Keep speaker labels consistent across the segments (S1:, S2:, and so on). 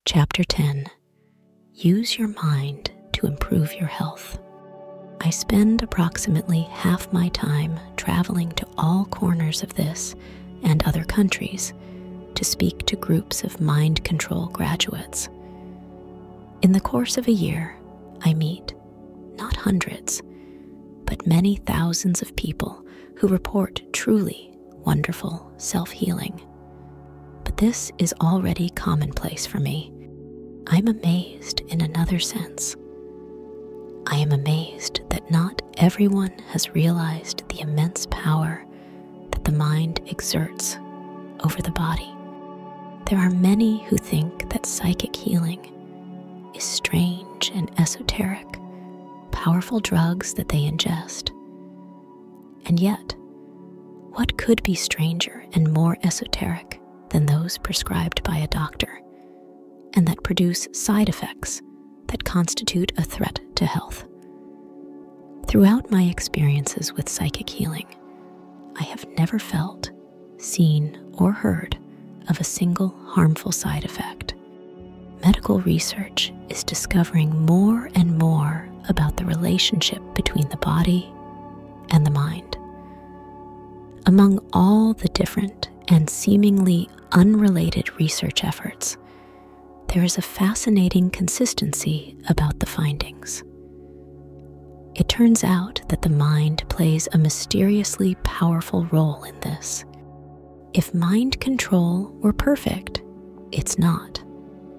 S1: Chapter 10. Use your mind to improve your health. I spend approximately half my time traveling to all corners of this and other countries to speak to groups of mind control graduates. In the course of a year, I meet not hundreds, but many thousands of people who report truly wonderful self-healing. But this is already commonplace for me. I'm amazed in another sense. I am amazed that not everyone has realized the immense power that the mind exerts over the body. There are many who think that psychic healing is strange and esoteric, powerful drugs that they ingest. And yet, what could be stranger and more esoteric than those prescribed by a doctor, and that produce side effects that constitute a threat to health? Throughout my experiences with psychic healing, I have never felt, seen, or heard of a single harmful side effect. Medical research is discovering more and more about the relationship between the body and the mind. Among all the different and seemingly unrelated research efforts, there is a fascinating consistency about the findings. It turns out that the mind plays a mysteriously powerful role in this. If mind control were perfect, it's not.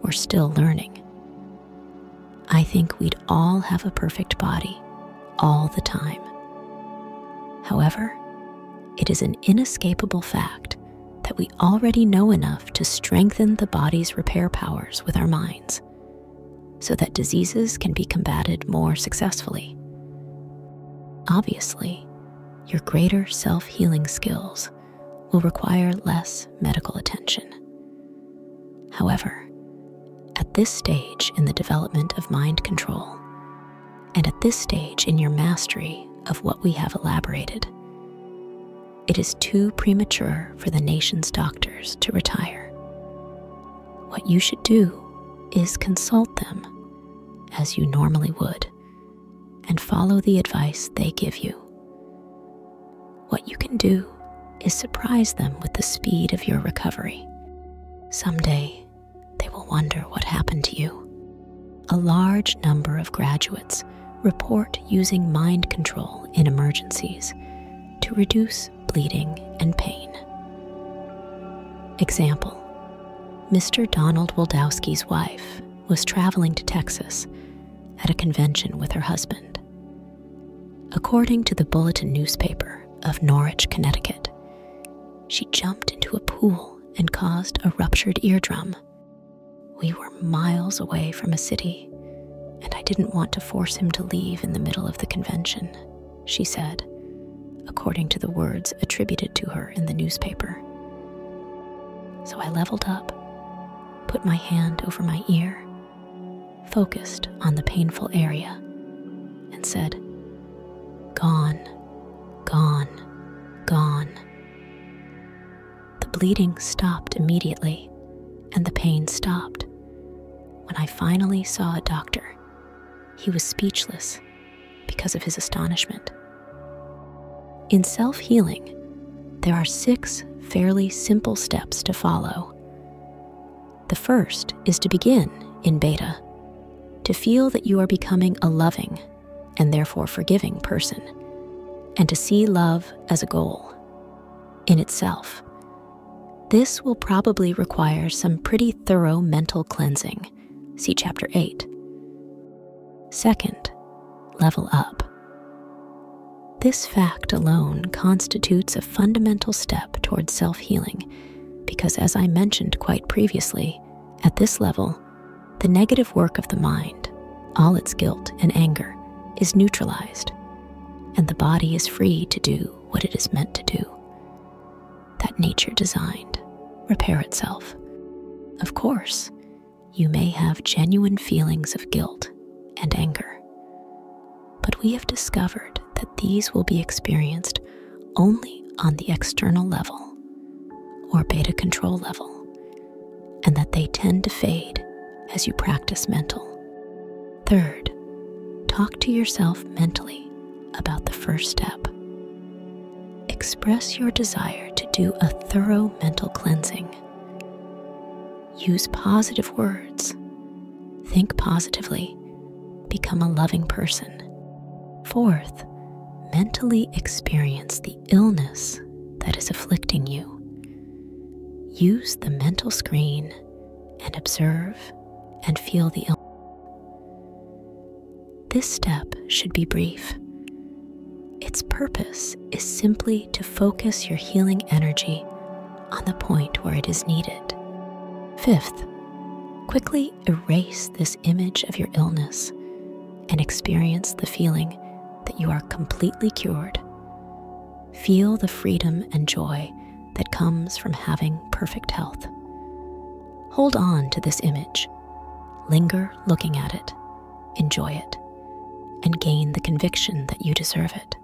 S1: We're still learning. I think we'd all have a perfect body all the time. However, it is an inescapable fact that we already know enough to strengthen the body's repair powers with our minds, so that diseases can be combated more successfully. Obviously, your greater self-healing skills will require less medical attention. However, at this stage in the development of mind control, and at this stage in your mastery of what we have elaborated, it is too premature for the nation's doctors to retire. What you should do is consult them as you normally would and follow the advice they give you. What you can do is surprise them with the speed of your recovery. Someday, they will wonder what happened to you. A large number of graduates report using mind control in emergencies to reduce bleeding and pain. Example: Mr. Donald Waldowski's wife was traveling to Texas at a convention with her husband. According to the Bulletin newspaper of Norwich, Connecticut, she jumped into a pool and caused a ruptured eardrum. We were miles away from a city, and I didn't want to force him to leave in the middle of the convention, she said, according to the words attributed to her in the newspaper. So I leveled up, put my hand over my ear, focused on the painful area, and said, "Gone, gone, gone." The bleeding stopped immediately, and the pain stopped. When I finally saw a doctor, he was speechless because of his astonishment. In self-healing, there are 6 fairly simple steps to follow. The first is to begin in beta, to feel that you are becoming a loving and therefore forgiving person, and to see love as a goal in itself. This will probably require some pretty thorough mental cleansing. See Chapter 8. Second, level up. This fact alone constitutes a fundamental step towards self-healing because, as I mentioned quite previously, at this level, the negative work of the mind, all its guilt and anger, is neutralized, and the body is free to do what it is meant to do, that nature designed, repair itself. Of course, you may have genuine feelings of guilt and anger, but we have discovered that these will be experienced only on the external level or beta control level, and that they tend to fade as you practice mental. Third, talk to yourself mentally about the first step. Express your desire to do a thorough mental cleansing. Use positive words. Think positively. Become a loving person. Fourth, mentally experience the illness that is afflicting you. Use the mental screen and observe and feel the illness. This step should be brief. Its purpose is simply to focus your healing energy on the point where it is needed. Fifth, quickly erase this image of your illness and experience the feeling that you are completely cured. Feel the freedom and joy that comes from having perfect health. Hold on to this image, linger looking at it, enjoy it, and gain the conviction that you deserve it.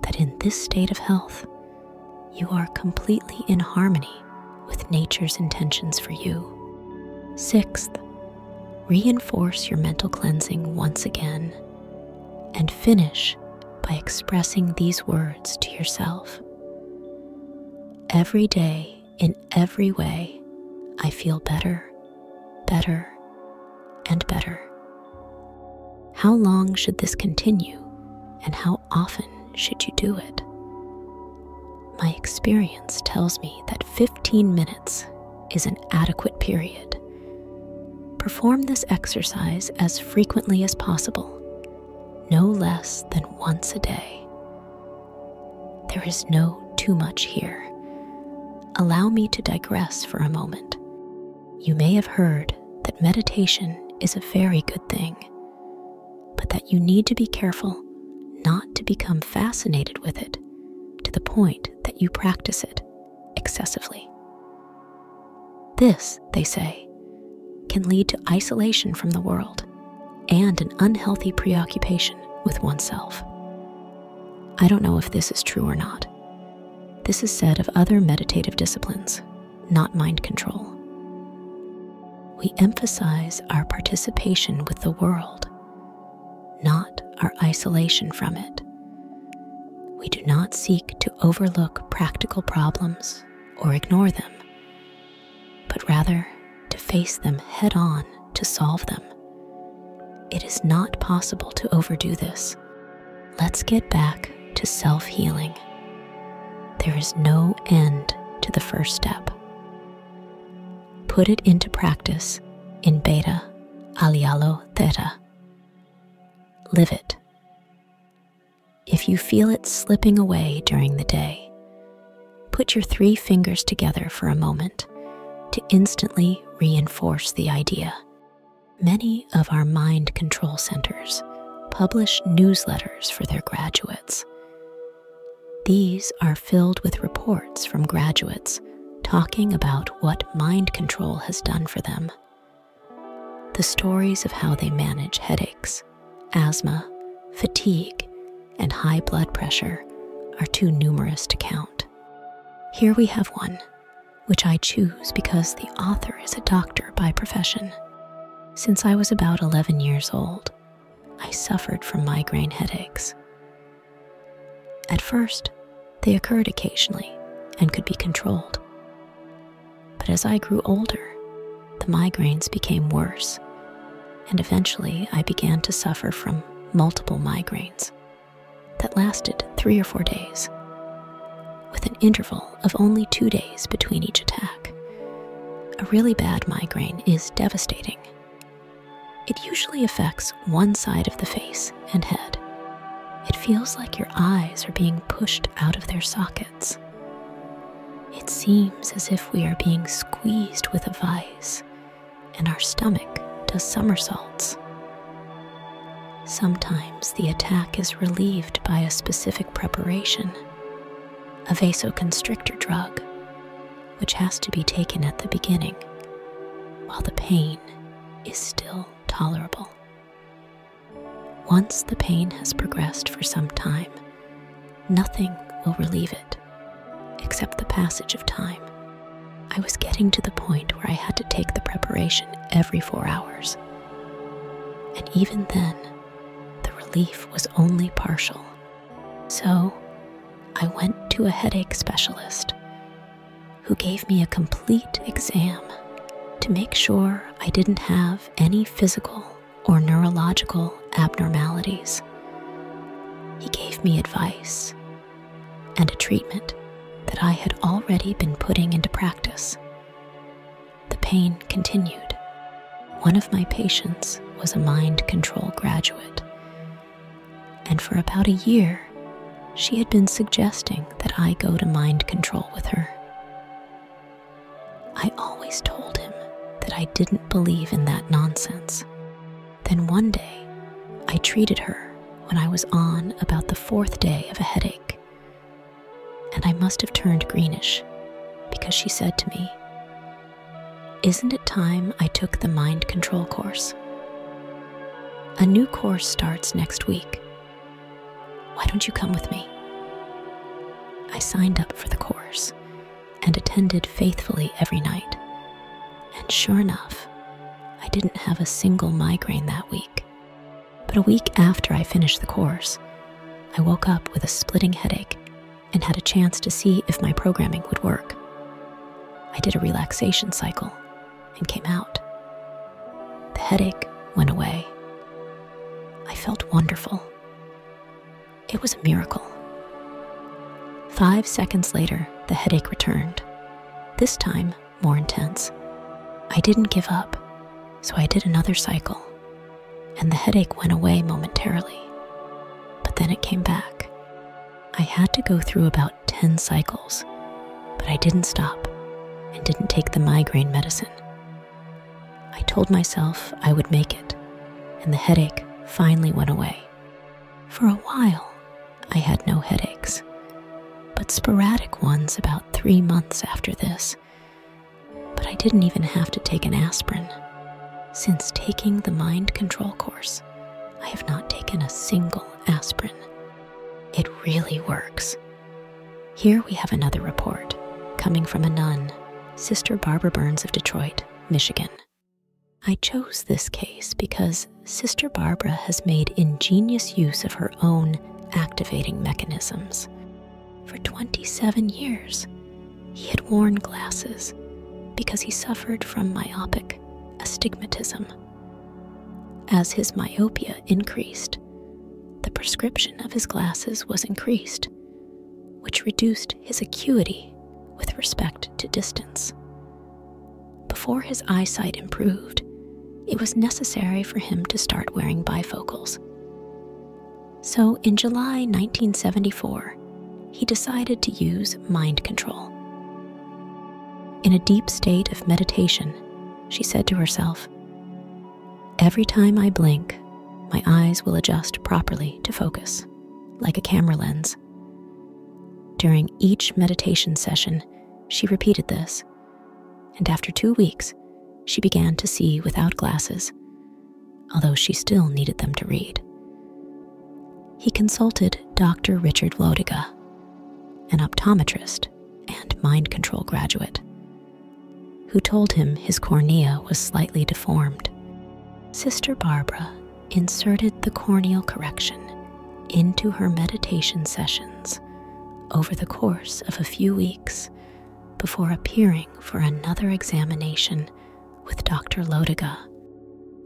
S1: That in this state of health, you are completely in harmony with nature's intentions for you. Sixth, reinforce your mental cleansing once again and finish by expressing these words to yourself. Every day, in every way, I feel better, better, and better. How long should this continue, and how often should you do it? My experience tells me that 15 minutes is an adequate period. Perform this exercise as frequently as possible, no less than once a day. There is no too much here. Allow me to digress for a moment. You may have heard that meditation is a very good thing, but that you need to be careful not to become fascinated with it to the point that you practice it excessively. This, they say, can lead to isolation from the world and an unhealthy preoccupation with oneself. I don't know if this is true or not. This is said of other meditative disciplines, not mind control. We emphasize our participation with the world, not our isolation from it. We do not seek to overlook practical problems or ignore them, but rather to face them head on to solve them. It is not possible to overdo this. Let's get back to self-healing. There is no end to the first step. Put it into practice in beta, alialo, theta. Live it. If you feel it slipping away during the day, put your 3 fingers together for a moment to instantly reinforce the idea. Many of our mind control centers publish newsletters for their graduates. These are filled with reports from graduates talking about what mind control has done for them. The stories of how they manage headaches, asthma, fatigue, and high blood pressure are too numerous to count. Here we have one, which I choose because the author is a doctor by profession. Since I was about 11 years old, I suffered from migraine headaches. At first, they occurred occasionally and could be controlled. But as I grew older, the migraines became worse, and eventually I began to suffer from multiple migraines that lasted 3 or 4 days, with an interval of only 2 days between each attack. A really bad migraine is devastating. It usually affects one side of the face and head. It feels like your eyes are being pushed out of their sockets. It seems as if we are being squeezed with a vice, and our stomach does somersaults. Sometimes the attack is relieved by a specific preparation, a vasoconstrictor drug, which has to be taken at the beginning, while the pain is still tolerable. Once the pain has progressed for some time, nothing will relieve it except the passage of time. I was getting to the point where I had to take the preparation every 4 hours. And even then, the relief was only partial. So I went to a headache specialist who gave me a complete exam to make sure I didn't have any physical or neurological abnormalities. He gave me advice and a treatment that I had already been putting into practice. The pain continued. One of my patients was a mind control graduate, and for about a year, she had been suggesting that I go to mind control with her. I always told him that I didn't believe in that nonsense. Then one day, I treated her when I was on about the 4th day of a headache, and I must have turned greenish because she said to me, "Isn't it time I took the mind control course? A new course starts next week. Why don't you come with me?" I signed up for the course and attended faithfully every night. And sure enough, I didn't have a single migraine that week. But a week after I finished the course, I woke up with a splitting headache and had a chance to see if my programming would work. I did a relaxation cycle and came out. The headache went away. I felt wonderful. It was a miracle. 5 seconds later, the headache returned, this time more intense. I didn't give up, so I did another cycle, and the headache went away momentarily, but then it came back. I had to go through about 10 cycles, but I didn't stop and didn't take the migraine medicine. I told myself I would make it, and the headache finally went away. For a while, I had no headaches, but sporadic ones about 3 months after this. But I didn't even have to take an aspirin. Since taking the mind control course, I have not taken a single aspirin. It really works. Here we have another report coming from a nun, Sister Barbara Burns of Detroit, Michigan. I chose this case because Sister Barbara has made ingenious use of her own activating mechanisms. For 27 years, he had worn glasses because he suffered from myopic astigmatism. As his myopia increased, the prescription of his glasses was increased, which reduced his acuity with respect to distance. Before his eyesight improved, it was necessary for him to start wearing bifocals. So in July 1974, he decided to use mind control. In a deep state of meditation, she said to herself, "Every time I blink, my eyes will adjust properly to focus, like a camera lens." During each meditation session, she repeated this, and after 2 weeks, she began to see without glasses, although she still needed them to read. He consulted Dr. Richard Lodiga, an optometrist and mind control graduate, who told him his cornea was slightly deformed. Sister Barbara inserted the corneal correction into her meditation sessions over the course of a few weeks before appearing for another examination with Dr. Lodiga.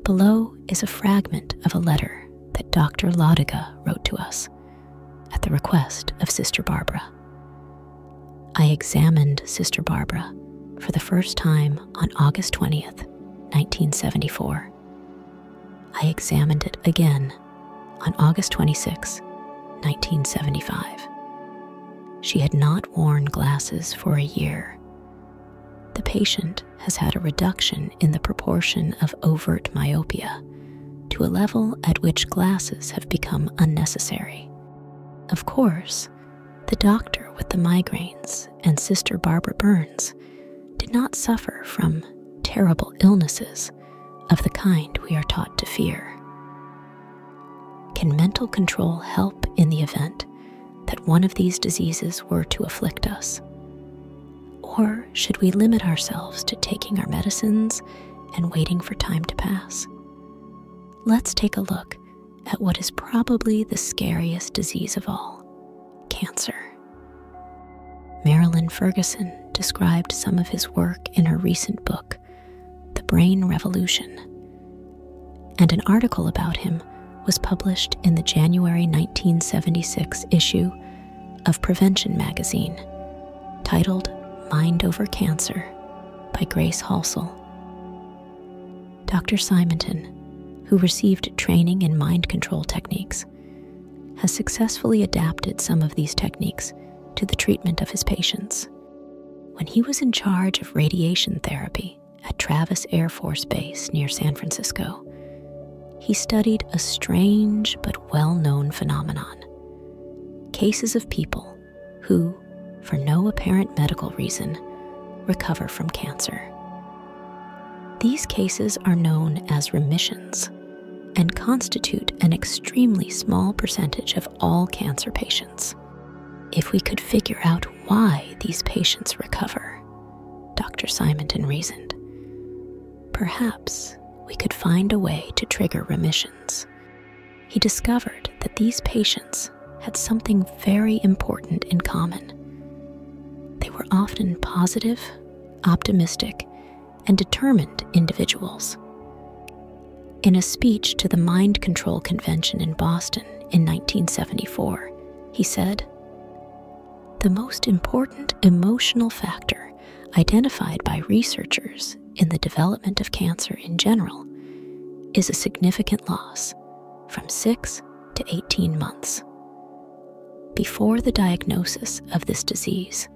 S1: Below is a fragment of a letter that Dr. Lodiga wrote to us at the request of Sister Barbara. I examined Sister Barbara for the first time on August 20th, 1974. I examined it again on August 26, 1975. She had not worn glasses for a year. The patient has had a reduction in the proportion of overt myopia to a level at which glasses have become unnecessary. Of course, the doctor with the migraines and Sister Barbara Burns did not suffer from terrible illnesses of the kind we are taught to fear. Can mental control help in the event that one of these diseases were to afflict us? Or should we limit ourselves to taking our medicines and waiting for time to pass? Let's take a look at what is probably the scariest disease of all, cancer. Marilyn Ferguson described some of his work in her recent book, The Brain Revolution, and an article about him was published in the January 1976 issue of Prevention magazine, titled Mind Over Cancer by Grace Halsell. Dr. Simonton, who received training in mind control techniques, has successfully adapted some of these techniques to the treatment of his patients. When he was in charge of radiation therapy at Travis Air Force Base near San Francisco, he studied a strange but well-known phenomenon: cases of people who, for no apparent medical reason, recover from cancer. These cases are known as remissions and constitute an extremely small percentage of all cancer patients. If we could figure out why these patients recover, Dr. Simonton reasoned, perhaps we could find a way to trigger remissions. He discovered that these patients had something very important in common. They were often positive, optimistic, and determined individuals. In a speech to the Mind Control Convention in Boston in 1974, he said, "The most important emotional factor identified by researchers in the development of cancer in general is a significant loss from 6 to 18 months. Before the diagnosis of this disease,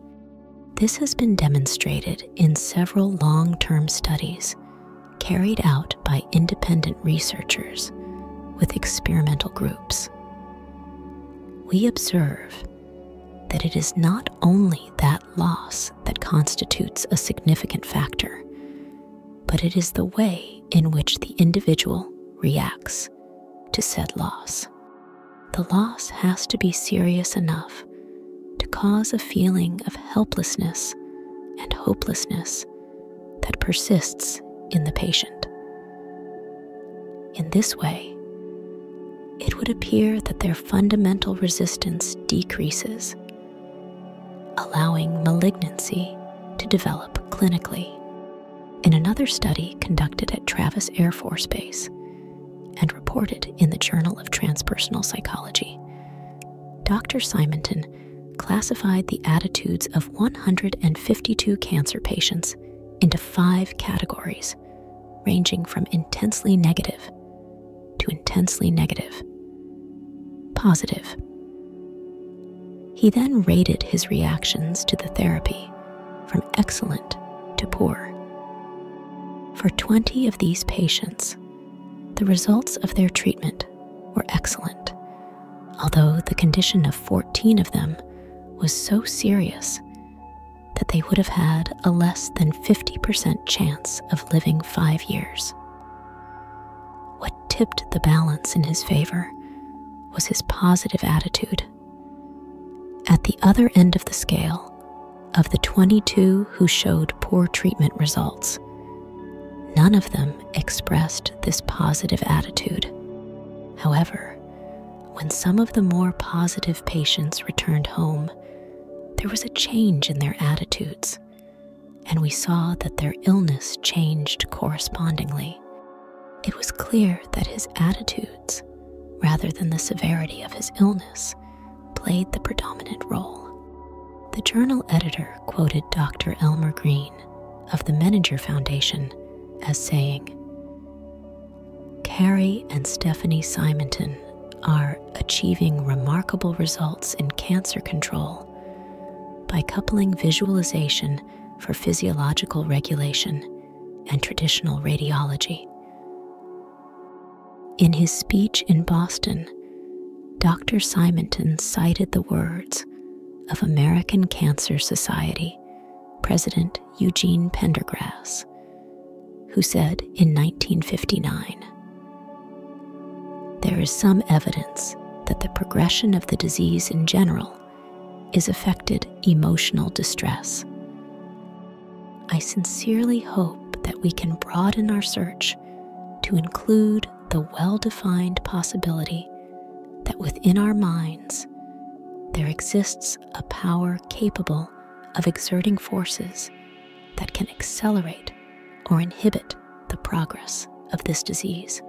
S1: this has been demonstrated in several long-term studies carried out by independent researchers with experimental groups. We observe that it is not only that loss that constitutes a significant factor, but it is the way in which the individual reacts to said loss. The loss has to be serious enough to cause a feeling of helplessness and hopelessness that persists in the patient. In this way, it would appear that their fundamental resistance decreases, allowing malignancy to develop clinically." In another study conducted at Travis Air Force Base and reported in the Journal of Transpersonal Psychology, Dr. Simonton classified the attitudes of 152 cancer patients into 5 categories, ranging from intensely negative to intensely negative, positive. He then rated his reactions to the therapy from excellent to poor. For 20 of these patients, the results of their treatment were excellent, although the condition of 14 of them was so serious that they would have had a less than 50% chance of living 5 years. What tipped the balance in his favor was his positive attitude. At the other end of the scale, of the 22 who showed poor treatment results, none of them expressed this positive attitude. However, when some of the more positive patients returned home, there was a change in their attitudes, and we saw that their illness changed correspondingly. It was clear that his attitudes, rather than the severity of his illness, played the predominant role. The journal editor quoted Dr. Elmer Green of the Menninger Foundation as saying, "Carrie and Stephanie Simonton are achieving remarkable results in cancer control by coupling visualization for physiological regulation and traditional radiology." In his speech in Boston, Dr. Simonton cited the words of American Cancer Society President Eugene Pendergrass, who said in 1959, "There is some evidence that the progression of the disease in general is affected emotional distress, I sincerely hope that we can broaden our search to include the well-defined possibility that within our minds there exists a power capable of exerting forces that can accelerate or inhibit the progress of this disease.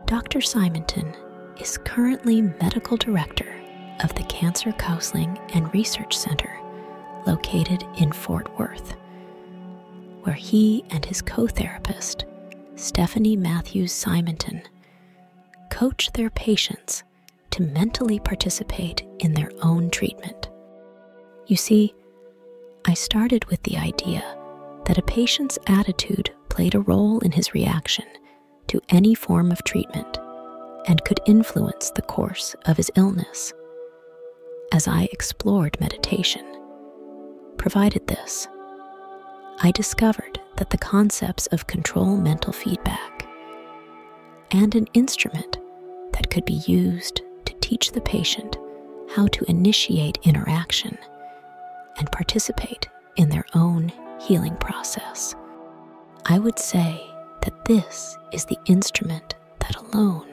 S1: Dr. Simonton is currently medical director of the Cancer Counseling and Research Center located in Fort Worth, where he and his co-therapist, Stephanie Matthews Simonton, coach their patients to mentally participate in their own treatment. You see, I started with the idea that a patient's attitude played a role in his reaction to any form of treatment and could influence the course of his illness. As I explored meditation, provided this, I discovered that the concepts of control mental feedback and an instrument that could be used to teach the patient how to initiate interaction and participate in their own healing process. I would say that this is the instrument that alone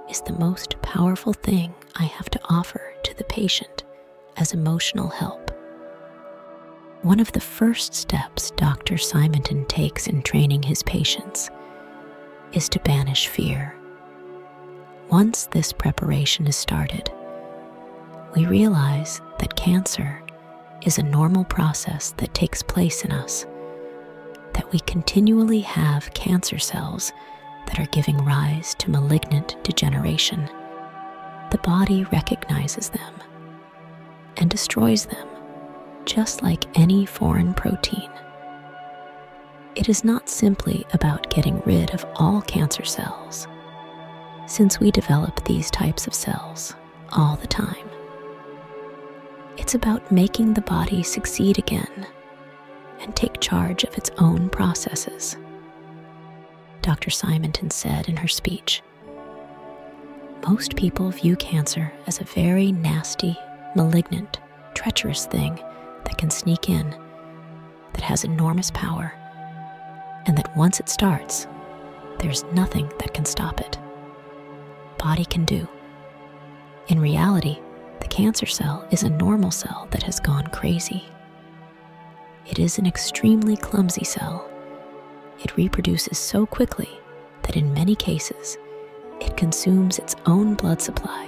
S1: is the most powerful thing I have to offer to the patient as emotional help. One of the first steps Dr. Simonton takes in training his patients is to banish fear. Once this preparation is started, we realize that cancer is a normal process that takes place in us, that we continually have cancer cells that are giving rise to malignant degeneration. The body recognizes them and destroys them, just like any foreign protein. It is not simply about getting rid of all cancer cells, since we develop these types of cells all the time. It's about making the body succeed again and take charge of its own processes. Dr. Simonton said in her speech, "Most people view cancer as a very nasty, malignant, treacherous thing that can sneak in, that has enormous power, and that once it starts, there's nothing that can stop it. Body can do. In reality, the cancer cell is a normal cell that has gone crazy. It is an extremely clumsy cell. It reproduces so quickly that in many cases, it consumes its own blood supply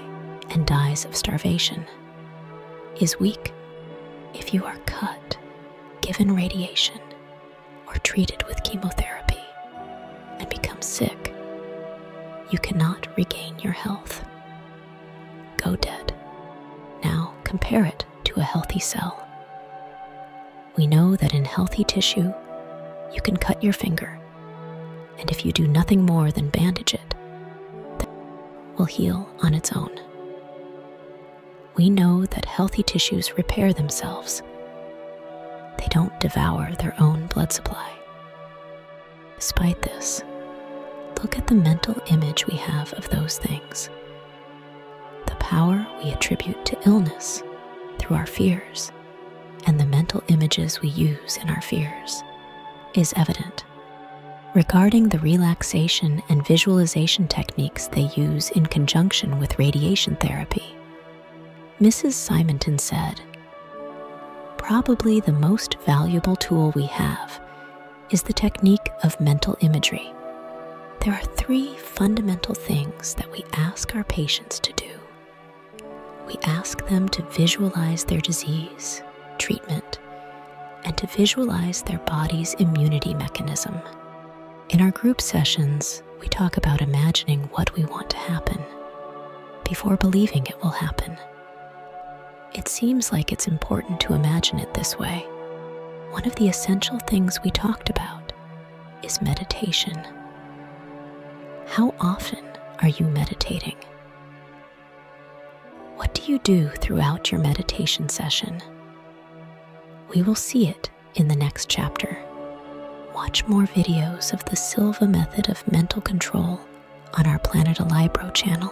S1: and dies of starvation, is weak. If you are cut, given radiation, or treated with chemotherapy, and become sick, you cannot regain your health. Go dead. Now compare it to a healthy cell. We know that in healthy tissue, you can cut your finger, and if you do nothing more than bandage it, it will heal on its own. We know that healthy tissues repair themselves. They don't devour their own blood supply. Despite this, look at the mental image we have of those things. The power we attribute to illness through our fears and the mental images we use in our fears is evident. Regarding the relaxation and visualization techniques they use in conjunction with radiation therapy, Mrs. Simonton said, "Probably the most valuable tool we have is the technique of mental imagery. There are 3 fundamental things that we ask our patients to do. We ask them to visualize their disease, treatment, and to visualize their body's immunity mechanism. In our group sessions, we talk about imagining what we want to happen before believing it will happen. It seems like it's important to imagine it this way. One of the essential things we talked about is meditation. How often are you meditating? What do you do throughout your meditation session? We will see it in the next chapter. Watch more videos of the Silva method of mental control on our Planet Alibro channel.